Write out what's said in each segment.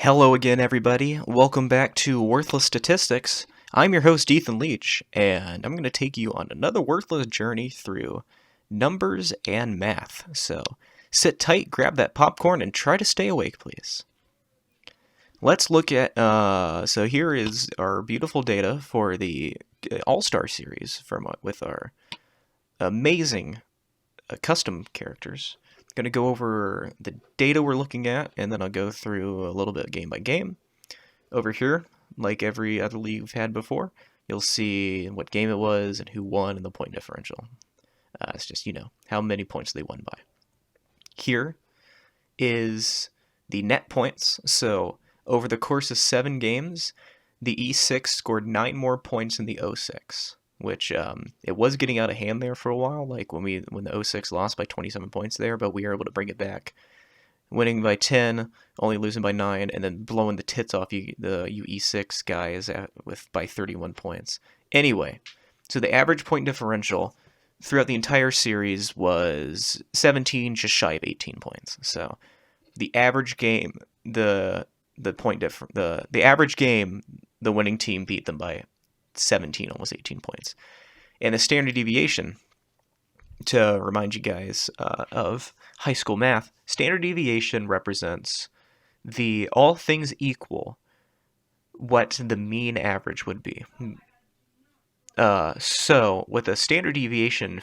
Hello again, everybody. Welcome back to Worthless Statistics. I'm your host, Ethan Leach, and I'm going to take you on another worthless journey through numbers and math. So sit tight, grab that popcorn, and try to stay awake, please. Let's look at, so here is our beautiful data for the All-Star Series with our amazing custom characters. Going to go over the data we're looking at, and then I'll go through a little bit game by game. Over here, like every other league we've had before, you'll see what game it was and who won and the point differential. It's just, how many points they won by. Here is the net points. So over the course of 7 games, the E6 scored 9 more points than the O6. Which it was getting out of hand there for a while, like when the 06 lost by 27 points there, but we were able to bring it back, winning by 10, only losing by 9, and then blowing the tits off the UE6 guys by 31 points. Anyway, so the average point differential throughout the entire series was 17, just shy of 18 points. So the average game, the average game, the winning team beat them by 17, almost 18 points. And the standard deviation, to remind you guys of high school math, standard deviation represents the all things equal what the mean average would be. So with a standard deviation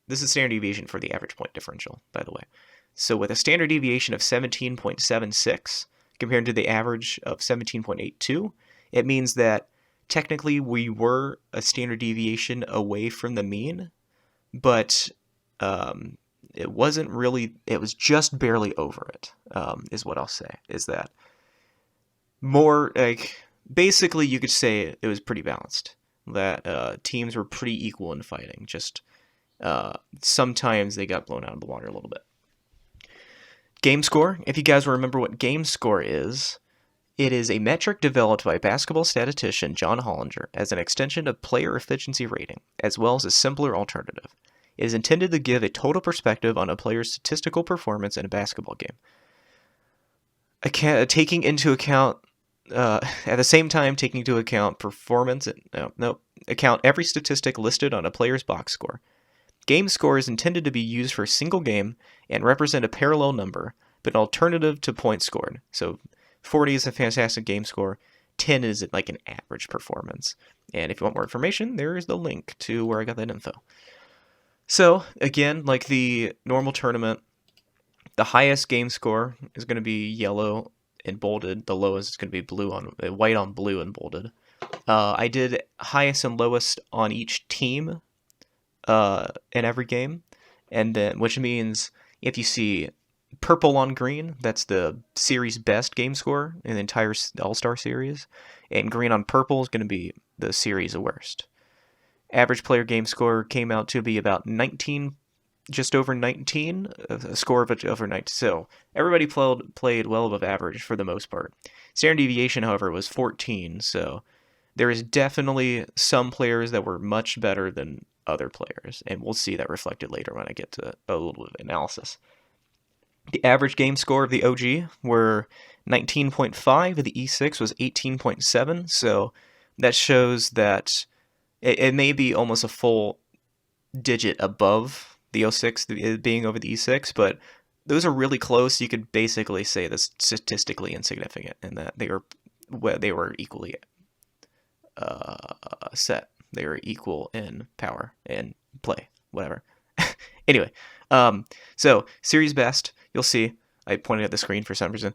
this is standard deviation for the average point differential, by the way. So with a standard deviation of 17.76 compared to the average of 17.82, it means that technically, we were a standard deviation away from the mean, but it wasn't really, it was just barely over it, is what I'll say, is that more, basically you could say it was pretty balanced, that teams were pretty equal in fighting, just sometimes they got blown out of the water a little bit. Game score, if you guys remember what game score is, it is a metric developed by basketball statistician John Hollinger as an extension of player efficiency rating, as well as a simpler alternative. It is intended to give a total perspective on a player's statistical performance in a basketball game. Taking into account, at the same time, taking into account account every statistic listed on a player's box score. Game score is intended to be used for a single game and represent a parallel number, but an alternative to points scored. So 40 is a fantastic game score. 10 is like an average performance. And if you want more information, there is the link to where I got that info. So, again, like the normal tournament, the highest game score is going to be yellow and bolded. The lowest is going to be white on blue and bolded. I did highest and lowest on each team in every game, and then which means if you see purple on green, that's the series best game score in the entire All-Star Series, and green on purple is going to be the series worst. Average player game score came out to be about 19, just over 19, a score of over 19. So everybody played well above average for the most part. Standard deviation, however, was 14, so there is definitely some players that were much better than other players, and we'll see that reflected later when I get to a little bit of analysis. The average game score of the OG were 19.5, the E6 was 18.7, so that shows that it may be almost a full digit above the 06 being over the E6, but those are really close. You could basically say that's statistically insignificant in that they were equally set. They were equal in power and play, whatever. Anyway, so series best, you'll see, I pointed at the screen for some reason.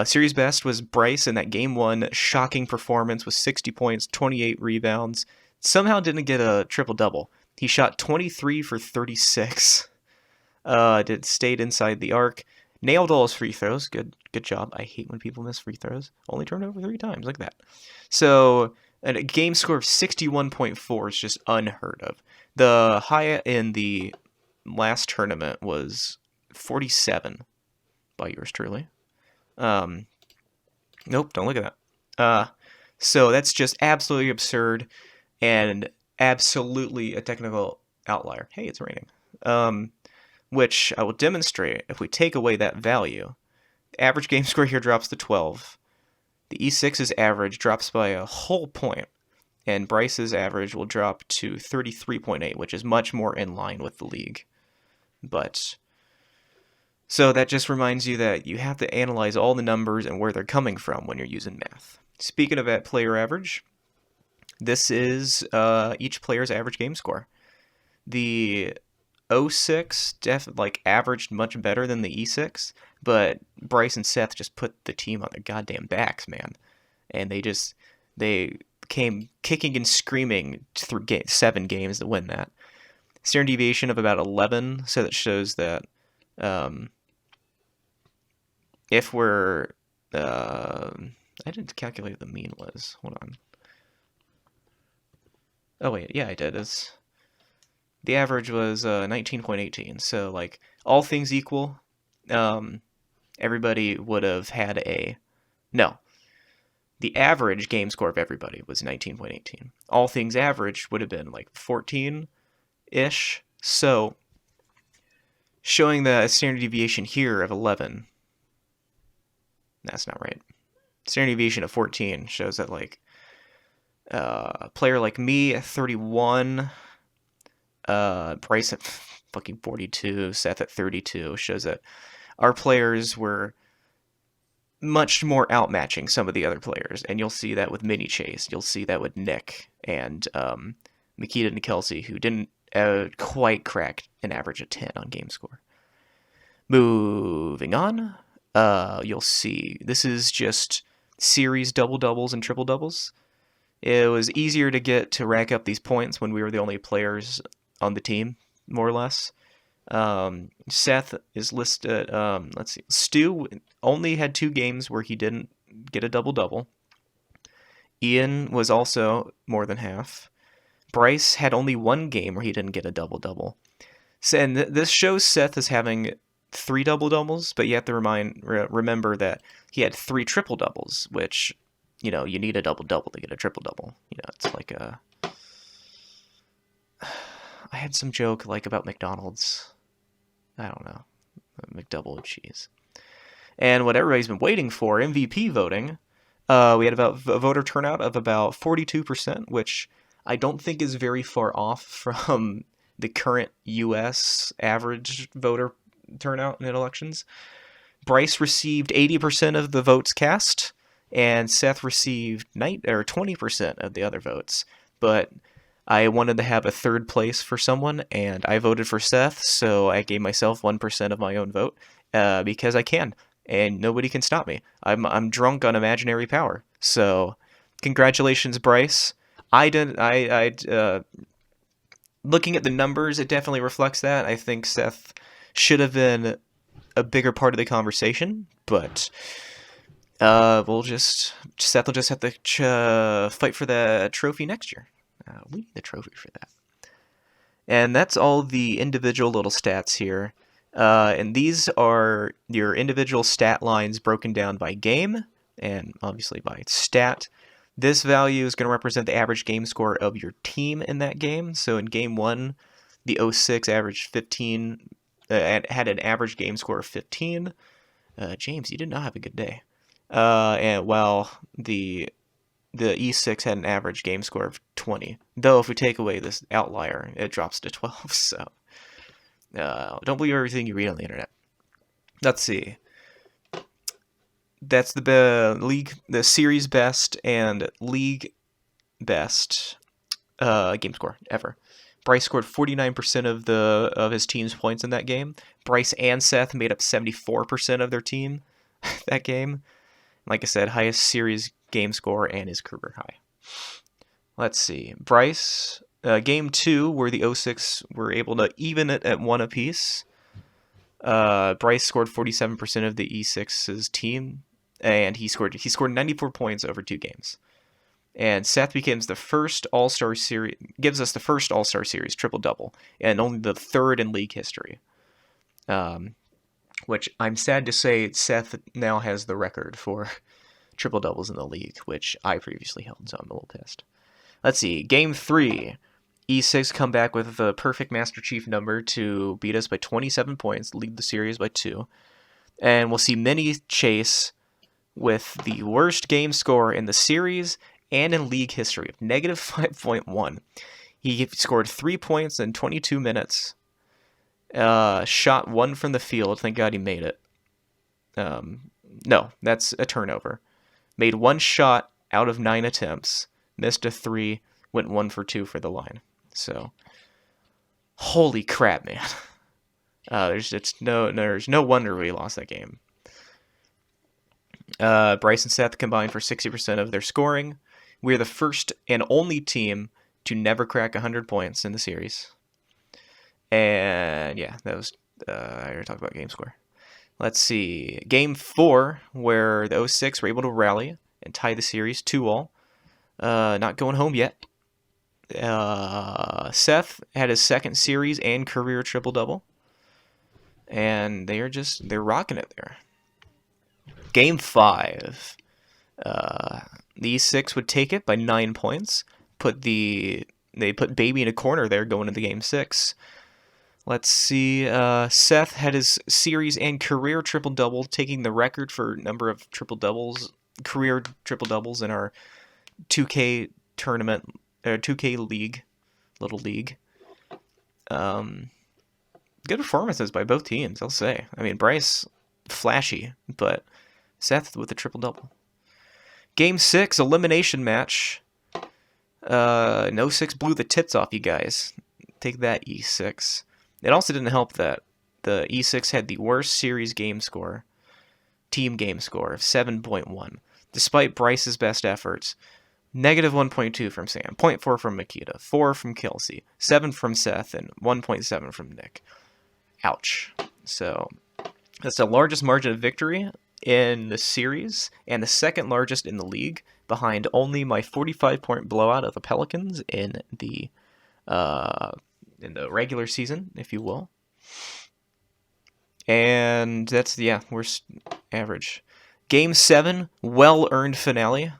Series best was Bryce in that game 1 shocking performance with 60 points, 28 rebounds. Somehow didn't get a triple-double. He shot 23 for 36. Stayed inside the arc. Nailed all his free throws. Good job. I hate when people miss free throws. Only turned over 3 times, like that. So a game score of 61.4 is just unheard of. The high in the last tournament was 47 by yours truly. Nope, don't look at that. So that's just absolutely absurd and absolutely a technical outlier. Hey, it's raining. Which I will demonstrate if we take away that value. average game score here drops to 12. The E6's average drops by a whole point, and Bryce's average will drop to 33.8, which is much more in line with the league. But so that just reminds you that you have to analyze all the numbers and where they're coming from when you're using math. Speaking of player average, this is each player's average game score. The 06 averaged much better than the E6, but Bryce and Seth just put the team on their goddamn backs, man. And they came kicking and screaming through 7 games to win that. Standard deviation of about 11, so that shows that if we're... I didn't calculate what the mean was. Hold on. Oh, wait. Yeah, I did. The average was 19.18. So, like, all things equal, everybody would have had a... No. The average game score of everybody was 19.18. All things average would have been, like, 14-ish. So, showing the standard deviation here of 11... That's not right. Standard deviation of 14 shows that, like, a player like me at 31, Bryce at fucking 42, Seth at 32, shows that our players were much more outmatching some of the other players. And you'll see that with Mini Chase. You'll see that with Nick and Makita and Kelsey, who didn't quite crack an average of 10 on game score. Moving on, you'll see this is just series double-doubles and triple-doubles. It was easier to get to rack up these points when we were the only players on the team, more or less. Seth is listed, let's see, Stu only had 2 games where he didn't get a double-double. Ian was also more than half. Bryce had only 1 game where he didn't get a double-double. And this shows Seth as having 3 double-doubles, but you have to remember that he had 3 triple-doubles, which, you know, you need a double-double to get a triple-double. You know, it's like a... I had some joke, like, about McDonald's. I don't know. McDouble with cheese. And what everybody's been waiting for, MVP voting, we had about a voter turnout of about 42%, which I don't think is very far off from the current U.S. average voter turnout in elections. Bryce received 80% of the votes cast, and Seth received 20% of the other votes. But I wanted to have a third place for someone, and I voted for Seth, so I gave myself 1% of my own vote, because I can, and nobody can stop me. I'm drunk on imaginary power. So, congratulations, Bryce. Looking at the numbers, it definitely reflects that. I think Seth should have been a bigger part of the conversation, but Seth will just have to fight for the trophy next year. We need the trophy for that. And that's all the individual little stats here. And these are your individual stat lines broken down by game, and obviously by stat. This value is going to represent the average game score of your team in that game. So in game 1, the 06 averaged 15, had an average game score of 15. James, you did not have a good day. And while the E6 had an average game score of 20. Though if we take away this outlier, it drops to 12. So don't believe everything you read on the internet. Let's see. That's the series best and league best game score ever. Bryce scored 49% of his team's points in that game. Bryce and Seth made up 74% of their team that game. Like I said, highest series game score and his career high. Let's see. Bryce, game 2, where the 06 were able to even it at 1 apiece. Bryce scored 47% of the E6's team, and he scored 94 points over 2 games. And Seth becomes the first All-Star Series, gives us the first All-Star Series triple-double, and only the 3rd in league history. Which I'm sad to say Seth now has the record for triple-doubles in the league, which I previously held, so I'm a little pissed. Let's see, Game 3. E6 come back with the perfect Master Chief number to beat us by 27 points, lead the series by 2. And we'll see Mini Chase with the worst game score in the series and in league history of negative 5.1. He scored 3 points in 22 minutes. Shot 1 from the field. Thank God he made it. No, that's a turnover. Made 1 shot out of 9 attempts. Missed a 3. Went 1 for 2 for the line. So, holy crap, man. There's no wonder we lost that game. Bryce and Seth combined for 60% of their scoring. We're the first and only team to never crack 100 points in the series. And yeah, that was I already talked about game score. Let's see. Game 4, where the 06 were able to rally and tie the series 2-2. Not going home yet. Seth had his second series and career triple-double. And they're rocking it there. Game 5. The E6 would take it by 9 points. They put Baby in a corner there going into Game 6. Let's see. Seth had his series and career triple-double, taking the record for number of career triple-doubles in our 2K tournament, 2K league, little league. Good performances by both teams, I'll say. I mean, Bryce, flashy, but Seth with a triple-double. Game 6, elimination match. No 6 blew the tits off you guys. Take that, E6. It also didn't help that the E6 had the worst series game score, team game score of 7.1, despite Bryce's best efforts. Negative 1.2 from Sam, 0.4 from Makita, 4 from Kelsey, 7 from Seth, and 1.7 from Nick. Ouch. So that's the largest margin of victory in the series and the second largest in the league, behind only my 45-point blowout of the Pelicans in the regular season, if you will. And that's, worst average. Game 7, well-earned finale.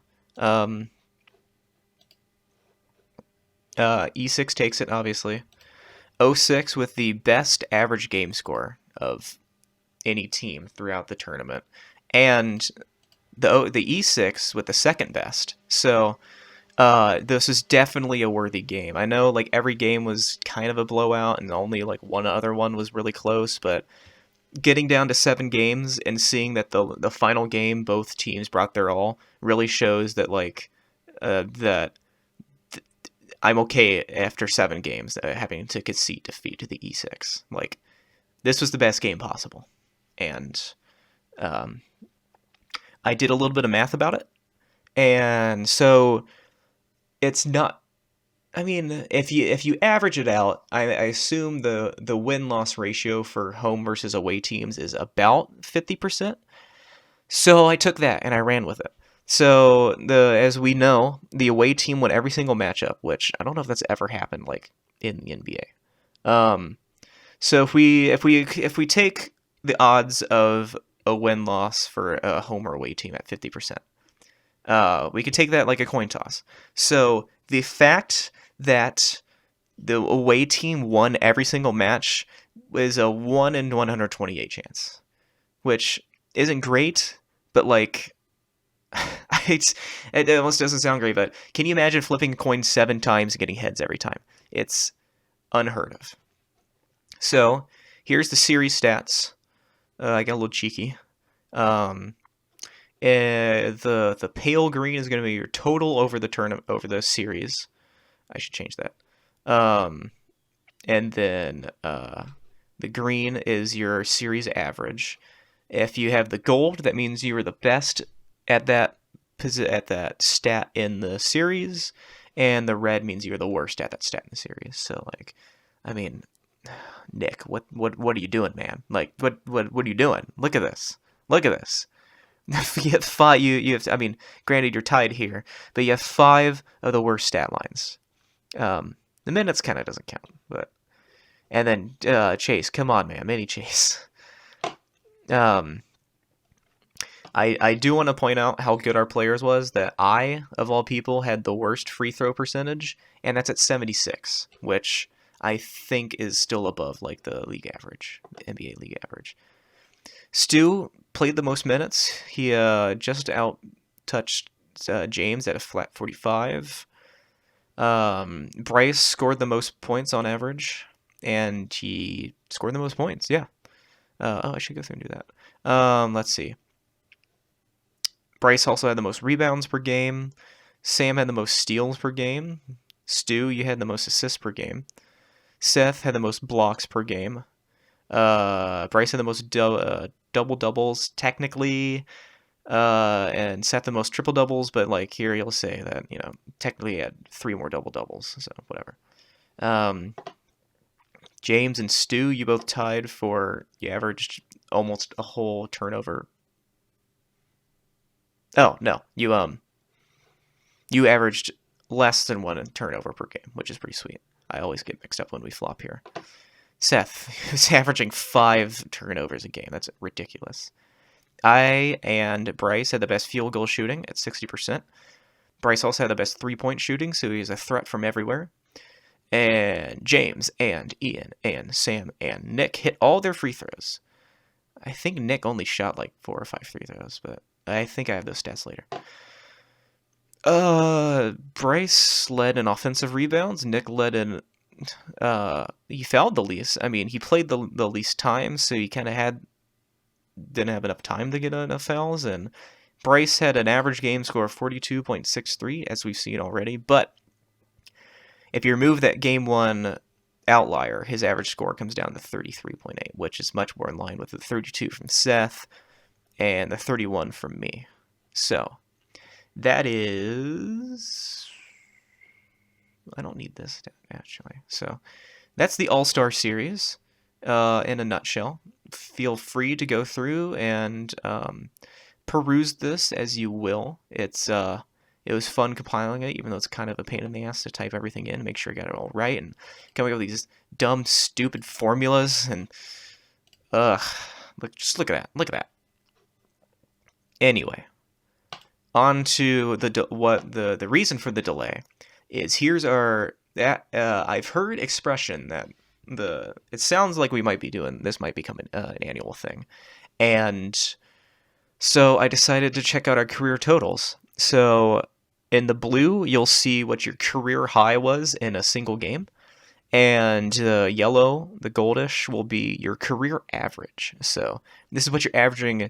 E6 takes it, obviously. 06 with the best average game score of any team throughout the tournament. And the E6 with the second best. So this is definitely a worthy game. I know like every game was kind of a blowout and only like one other one was really close, but getting down to 7 games and seeing that the final game both teams brought their all really shows that I'm okay after 7 games having to concede defeat to the E6. Like, this was the best game possible. And I did a little bit of math about it. And so it's not, I mean, if you average it out, I assume the win-loss ratio for home versus away teams is about 50%. So I took that and I ran with it. So as we know, the away team won every single matchup, which I don't know if that's ever happened like in the NBA. So if we take the odds of a win-loss for a home or away team at 50%, we could take that like a coin toss. So the fact that the away team won every single match is a 1 in 128 chance, which isn't great, but like, it almost doesn't sound great, but can you imagine flipping a coin 7 times and getting heads every time? It's unheard of. So here's the series stats. I got a little cheeky. The pale green is going to be your total over the series. I should change that. And then the green is your series average. If you have the gold, that means you are the best at that stat in the series, and the red means you're the worst at that stat in the series. So like, I mean, Nick, what are you doing, man? Like, what are you doing? Look at this. You have 5. You have. I mean, granted, you're tied here, but you have 5 of the worst stat lines. The minutes kind of doesn't count, but and then Chase, come on, man, Mini Chase. I do want to point out how good our players was. That I, of all people, had the worst free throw percentage, and that's at 76, which I think is still above like the league average, the NBA league average. Stu played the most minutes. He just out touched James at a flat 45. Bryce scored the most points on average, and he scored the most points. Yeah. I should go through and do that. Let's see. Bryce also had the most rebounds per game. Sam had the most steals per game. Stu, you had the most assists per game. Seth had the most blocks per game. Bryce had the most double doubles technically, and Seth the most triple doubles. But like here, you'll say that technically he had 3 more double doubles. So whatever. James and Stu, you both tied for you averaged almost a whole turnover. Oh no, you averaged less than 1 turnover per game, which is pretty sweet. I always get mixed up when we flop here. Seth is averaging 5 turnovers a game. That's ridiculous. I and Bryce had the best field goal shooting at 60%. Bryce also had the best 3-point shooting, so he's a threat from everywhere. And James and Ian and Sam and Nick hit all their free throws. I think Nick only shot like 4 or 5 free throws, but I think I have those stats later. Bryce led in offensive rebounds. Nick led in. He fouled the least. I mean, he played the least time, so he kind of didn't have enough time to get enough fouls. And Bryce had an average game score of 42.63, as we've seen already. But if you remove that game 1 outlier, his average score comes down to 33.8, which is much more in line with the 32 from Seth and the 31 from me. So that is... I don't need this, actually. So that's the All-Star Series in a nutshell. Feel free to go through and peruse this as you will. It was fun compiling it, even though it's kind of a pain in the ass to type everything in, make sure you got it all right, and coming up with these dumb, stupid formulas, and just look at that. Look at that. Anyway, on to the reason for the delay is here's our I've heard expression that it sounds like we might be doing this might become an annual thing, and so I decided to check out our career totals. So in the blue, you'll see what your career high was in a single game. And the yellow, the goldish, will be your career average. So this is what you're averaging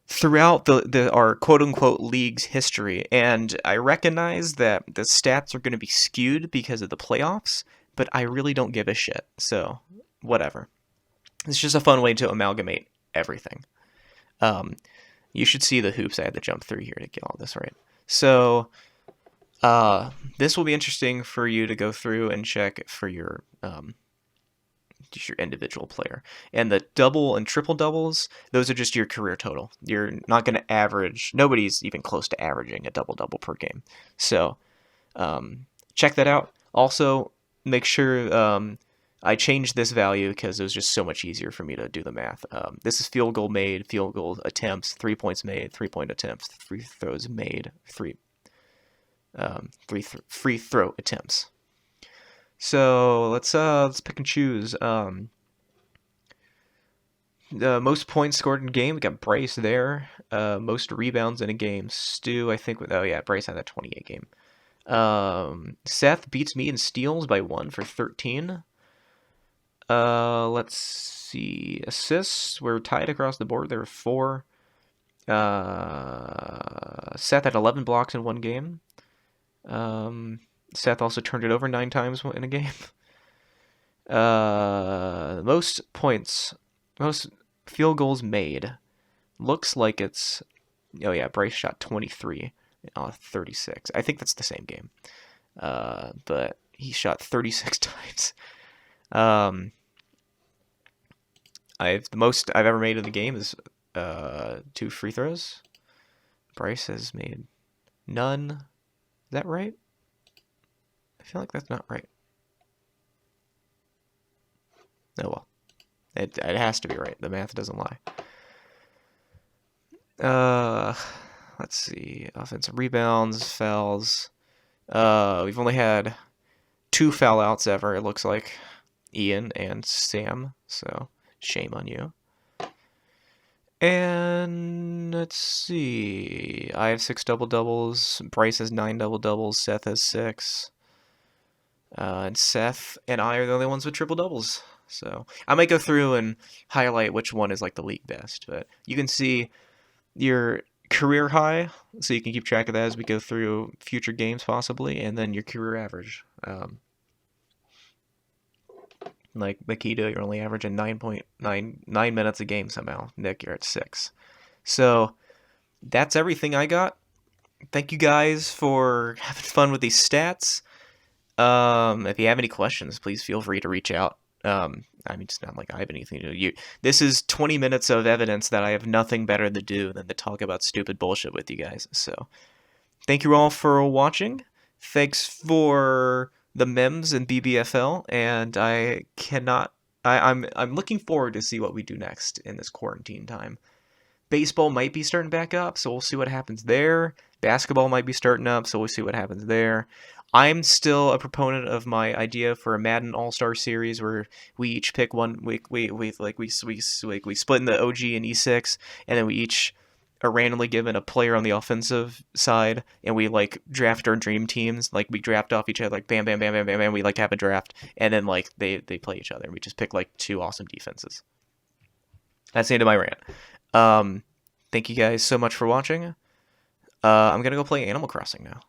throughout our quote-unquote league's history. And I recognize that the stats are going to be skewed because of the playoffs, but I really don't give a shit. So whatever. It's just a fun way to amalgamate everything. You should see the hoops I had to jump through here to get all this right. So, this will be interesting for you to go through and check for your individual player. And the double and triple doubles, those are just your career total. You're not going to average. Nobody's even close to averaging a double-double per game. So, check that out. Also, make sure I changed this value because it was just so much easier for me to do the math. This is field goal made, field goal attempts, 3 points made, 3-point attempts, free throws made, free throw attempts. So let's pick and choose. The most points scored in a game, we got Bryce there. Most rebounds in a game, Stu, I think. Bryce had that 28 game. Seth beats me in steals by 1 for 13. Let's see. Assists, we're tied across the board. There were 4. Seth had 11 blocks in one game. Seth also turned it over 9 times in a game. Most points, most field goals made. Looks like it's... Oh yeah, Bryce shot 23 off 36. I think that's the same game. But he shot 36 times. The most I've ever made in the game is 2 free throws. Bryce has made none. Is that right? I feel like that's not right. Oh well. It has to be right. The math doesn't lie. Let's see. Offensive rebounds, fouls. We've only had 2 foul outs ever, it looks like. Ian and Sam. So, shame on you. And let's see. I have 6 double doubles. Bryce has 9 double doubles. Seth has 6. And Seth and I are the only ones with triple doubles. So I might go through and highlight which one is like the league best. But you can see your career high, so you can keep track of that as we go through future games possibly, and then your career average. Like Makita, you're only averaging 9.99 minutes a game somehow. Nick, you're at 6. So that's everything I got. Thank you guys for having fun with these stats. If you have any questions, please feel free to reach out. I mean, it's not like I have anything to do. This is 20 minutes of evidence that I have nothing better to do than to talk about stupid bullshit with you guys. So, thank you all for watching. Thanks for the memes and BBFL, and I'm looking forward to see what we do next in this quarantine time. Baseball might be starting back up, so we'll see what happens there. Basketball might be starting up, so we'll see what happens there. I'm still a proponent of my idea for a Madden All-Star Series where we each pick one. We split in the OG and E6, and then we each are randomly given a player on the offensive side, and we like draft our dream teams. Like we draft off each other, like bam, bam, bam, bam, bam, bam. We like have a draft, and then like they play each other. We just pick like 2 awesome defenses. That's the end of my rant. Thank you guys so much for watching. I'm gonna go play Animal Crossing now.